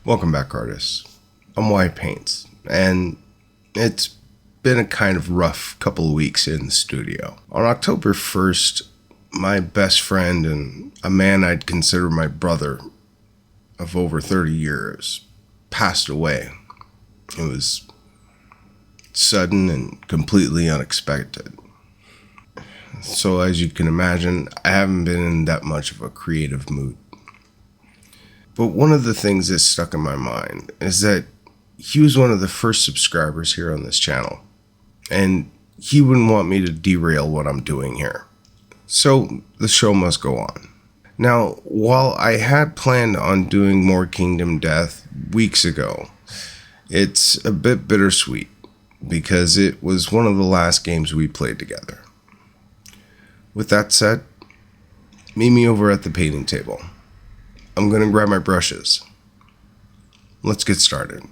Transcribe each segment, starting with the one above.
Welcome back, artists. I'm Waiya Paints, and it's been a kind of rough couple of weeks in the studio. On October 1st, my best friend and a man I'd consider my brother of over 30 years passed away. It was sudden and completely unexpected. So as you can imagine, I haven't been in that much of a creative mood. But one of the things that stuck in my mind is that he was one of the first subscribers here on this channel, and he wouldn't want me to derail what I'm doing here. So the show must go on. Now, while I had planned on doing more Kingdom Death weeks ago, it's a bit bittersweet because it was one of the last games we played together. With that said, meet me over at the painting table. I'm gonna grab my brushes. Let's get started.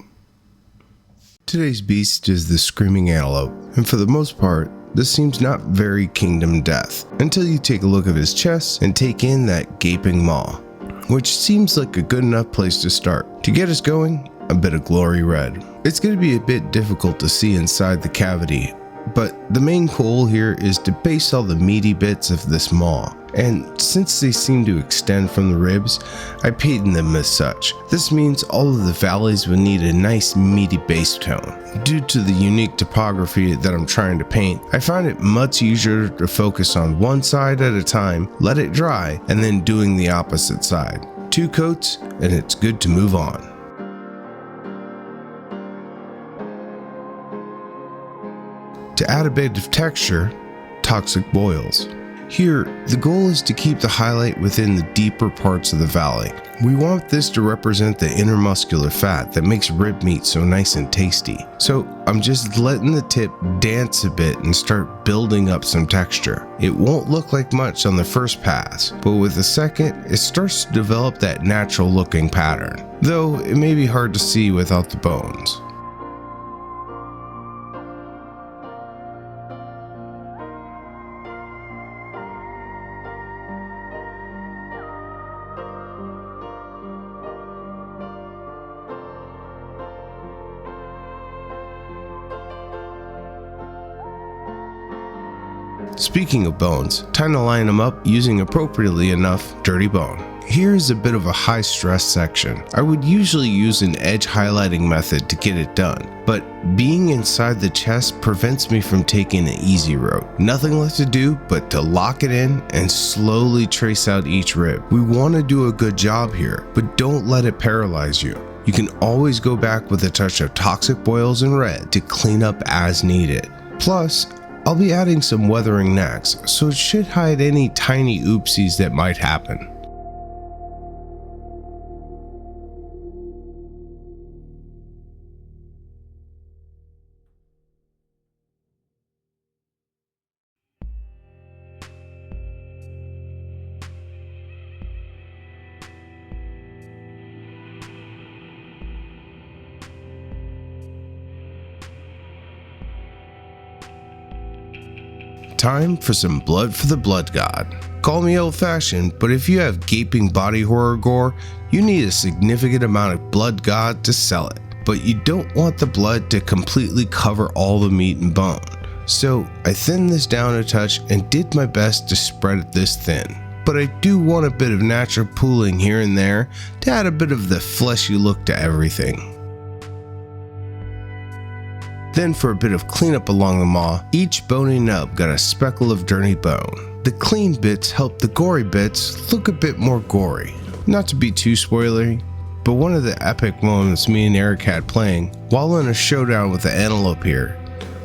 Today's beast is the Screaming Antelope, and for the most part, this seems not very Kingdom Death until you take a look at his chest and take in that gaping maw, which seems like a good enough place to start. To get us going, a bit of Glory Red. It's going to be a bit difficult to see inside the cavity, but the main goal here is to base all the meaty bits of this maw, and since they seem to extend from the ribs, I painted them as such. This means all of the valleys will need a nice meaty base tone. Due to the unique topography that I'm trying to paint, I find it much easier to focus on one side at a time, let it dry, and then doing the opposite side. 2 coats, and it's good to move on. To add a bit of texture, toxic boils. Here, the goal is to keep the highlight within the deeper parts of the valley. We want this to represent the intermuscular fat that makes rib meat so nice and tasty. So I'm just letting the tip dance a bit and start building up some texture. It won't look like much on the first pass, but with the second, it starts to develop that natural looking pattern, though it may be hard to see without the bones. Speaking of bones, time to line them up using appropriately enough dirty bone. Here's a bit of a high stress section. I would usually use an edge highlighting method to get it done, but being inside the chest prevents me from taking the easy road. Nothing left to do but to lock it in and slowly trace out each rib. We want to do a good job here, but don't let it paralyze you. You can always go back with a touch of toxic boils and red to clean up as needed. Plus, I'll be adding some weathering next, so it should hide any tiny oopsies that might happen. Time for some blood for the blood god. Call me old-fashioned, but if you have gaping body horror gore, you need a significant amount of blood god to sell it. But you don't want the blood to completely cover all the meat and bone. So I thinned this down a touch and did my best to spread it this thin. But I do want a bit of natural pooling here and there to add a bit of the fleshy look to everything. Then for a bit of cleanup along the maw, each bony nub got a speckle of dirty bone. The clean bits help the gory bits look a bit more gory. Not to be too spoilery, but one of the epic moments me and Eric had playing, while in a showdown with the antelope here,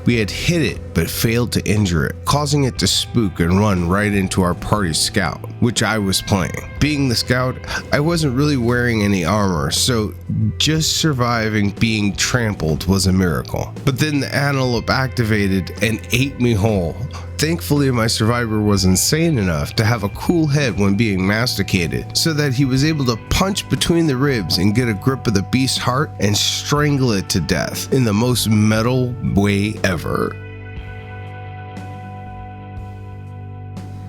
we had hit it but failed to injure it, causing it to spook and run right into our party scout, which I was playing. Being the scout, I wasn't really wearing any armor, so just surviving being trampled was a miracle. But then the antelope activated and ate me whole. Thankfully, my survivor was insane enough to have a cool head when being masticated, so that he was able to punch between the ribs and get a grip of the beast's heart and strangle it to death in the most metal way ever.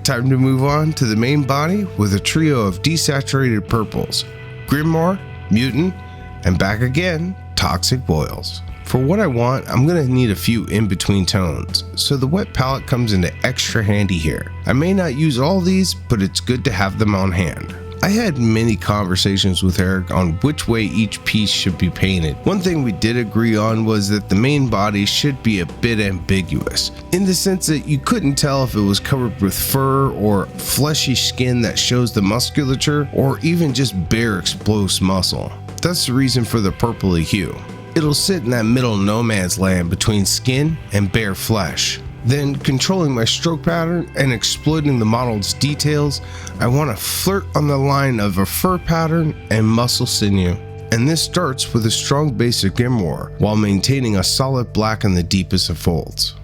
Time to move on to the main body with a trio of desaturated purples, Grimoire, Mutant, And back again, toxic boils. For what I want, I'm going to need a few in-between tones, so the wet palette comes into extra handy here. I may not use all these, but it's good to have them on hand. I had many conversations with Eric on which way each piece should be painted. One thing we did agree on was that the main body should be a bit ambiguous, in the sense that you couldn't tell if it was covered with fur or fleshy skin that shows the musculature, or even just bare exposed muscle. That's the reason for the purpley hue. It'll sit in that middle no man's land between skin and bare flesh. Then, controlling my stroke pattern and exploiting the model's details, I want to flirt on the line of a fur pattern and muscle sinew. And this starts with a strong base of Grimoire while maintaining a solid black in the deepest of folds.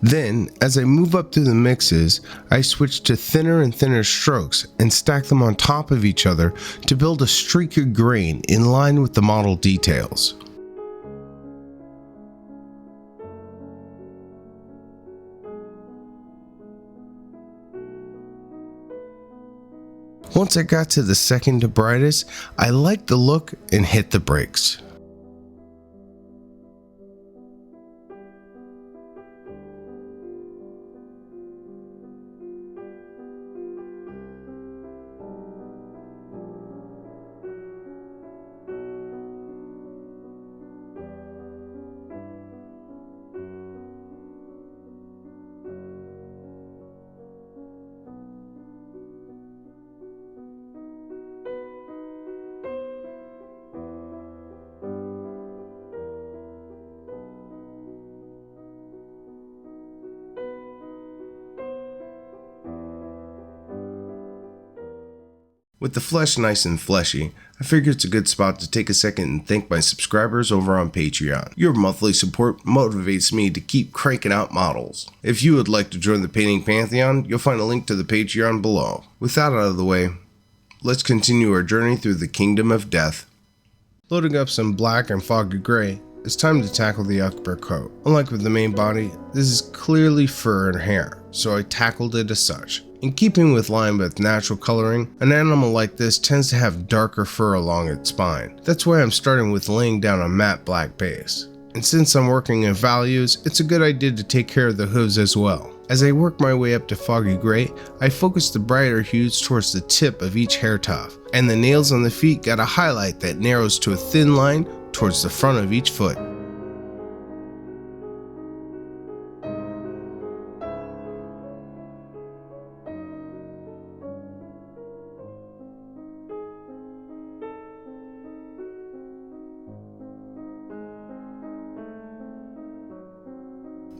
Then, as I move up through the mixes, I switch to thinner and thinner strokes and stack them on top of each other to build a streaky grain in line with the model details. Once I got to the second to brightest, I liked the look and hit the brakes. With the flesh nice and fleshy, I figure it's a good spot to take a second and thank my subscribers over on Patreon. Your monthly support motivates me to keep cranking out models. If you would like to join the Painting Pantheon, you'll find a link to the Patreon below. With that out of the way, let's continue our journey through the Kingdom of Death. Loading up some black and foggy gray, it's time to tackle the upper coat. Unlike with the main body, this is clearly fur and hair, so I tackled it as such. In keeping with line with natural coloring, an animal like this tends to have darker fur along its spine. That's why I'm starting with laying down a matte black base. And since I'm working in values, it's a good idea to take care of the hooves as well. As I work my way up to foggy gray, I focus the brighter hues towards the tip of each hair tuft, and the nails on the feet got a highlight that narrows to a thin line towards the front of each foot.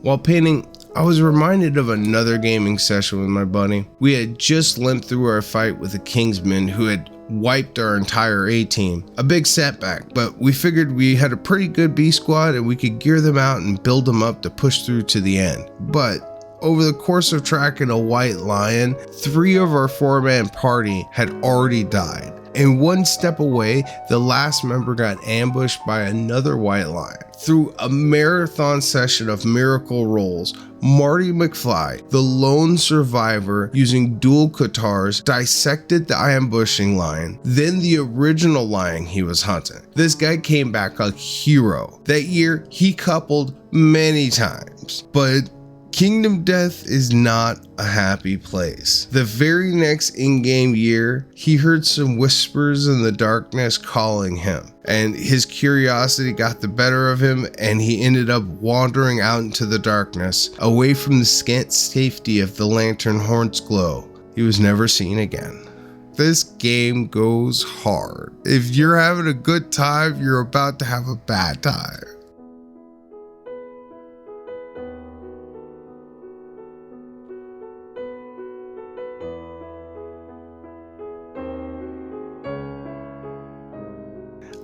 While painting, I was reminded of another gaming session with my buddy. We had just limped through our fight with a Kingsman who had wiped our entire A-team. A big setback, but we figured we had a pretty good B squad and we could gear them out and build them up to push through to the end. But over the course of tracking a white lion, 3 of our 4-man party had already died. And one step away, the last member got ambushed by another white lion. Through a marathon session of miracle rolls, Marty McFly, the lone survivor using dual katars, dissected the ambushing lion, then the original lion he was hunting. This guy came back a hero. That year, he coupled many times, but Kingdom Death is not a happy place. The very next in-game year, he heard some whispers in the darkness calling him, and his curiosity got the better of him, and he ended up wandering out into the darkness, away from the scant safety of the lantern horn's glow. He was never seen again. This game goes hard. If you're having a good time, you're about to have a bad time.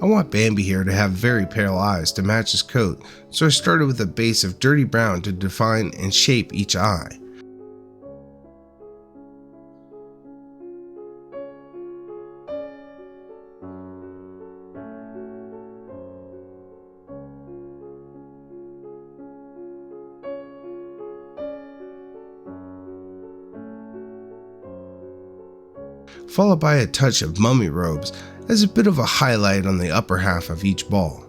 I want Bambi here to have very pale eyes to match his coat, so I started with a base of dirty brown to define and shape each eye. Followed by a touch of mummy robes as a bit of a highlight on the upper half of each ball.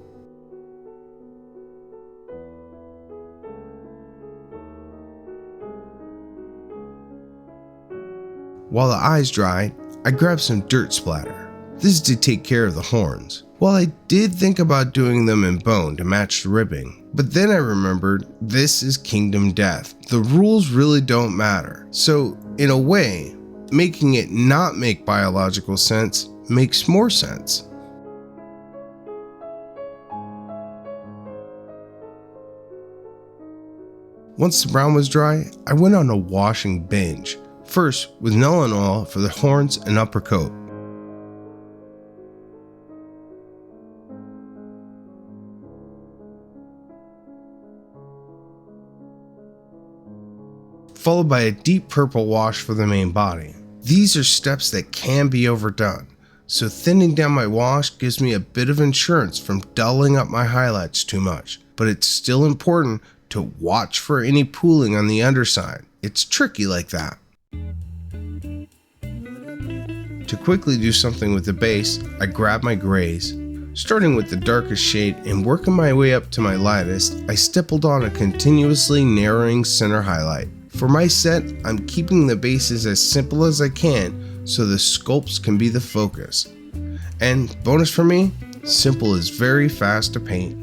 While the eyes dried, I grabbed some dirt splatter. This is to take care of the horns. Well, I did think about doing them in bone to match the ribbing, but then I remembered this is Kingdom Death. The rules really don't matter. So, in a way, making it not make biological sense makes more sense. Once the brown was dry, I went on a washing binge. First with Nuln Oil for the horns and upper coat. Followed by a deep purple wash for the main body. These are steps that can be overdone, so thinning down my wash gives me a bit of insurance from dulling up my highlights too much, but it's still important to watch for any pooling on the underside. It's tricky like that. To quickly do something with the base, I grab my grays. Starting with the darkest shade and working my way up to my lightest, I stippled on a continuously narrowing center highlight. For my set, I'm keeping the bases as simple as I can so the sculpts can be the focus. And bonus for me, simple is very fast to paint.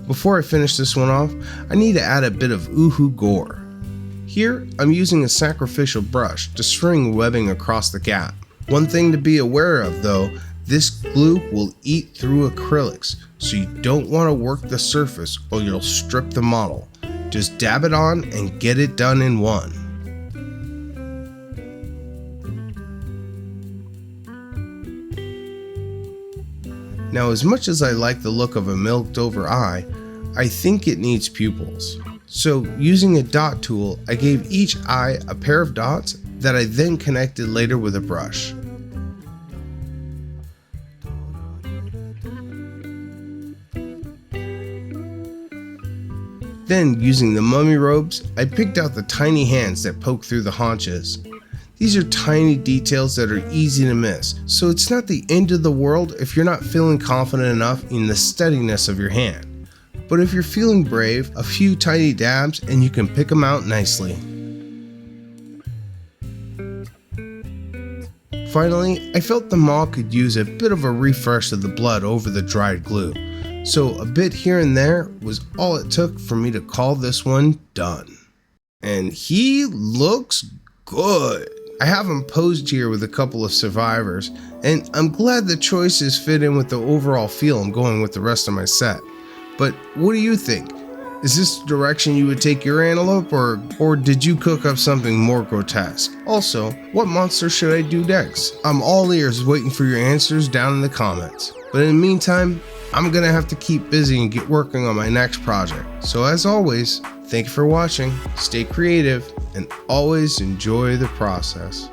Before I finish this one off, I need to add a bit of Uhu Gore. Here, I'm using a sacrificial brush to string webbing across the gap. One thing to be aware of though, this glue will eat through acrylics, so you don't want to work the surface or you'll strip the model. Just dab it on and get it done in one. Now, as much as I like the look of a milked over eye, I think it needs pupils. So using a dot tool, I gave each eye a pair of dots that I then connected later with a brush. Then, using the mummy robes, I picked out the tiny hands that poke through the haunches. These are tiny details that are easy to miss, so it's not the end of the world if you're not feeling confident enough in the steadiness of your hand. But if you're feeling brave, a few tiny dabs and you can pick them out nicely. Finally, I felt the maw could use a bit of a refresh of the blood over the dried glue. So a bit here and there was all it took for me to call this one done. And he looks good. I have him posed here with a couple of survivors, and I'm glad the choices fit in with the overall feel I'm going with the rest of my set. But what do you think? Is this the direction you would take your antelope, or did you cook up something more grotesque? Also, what monster should I do next? I'm all ears waiting for your answers down in the comments. But in the meantime, I'm gonna have to keep busy and get working on my next project. So as always, thank you for watching, stay creative, and always enjoy the process.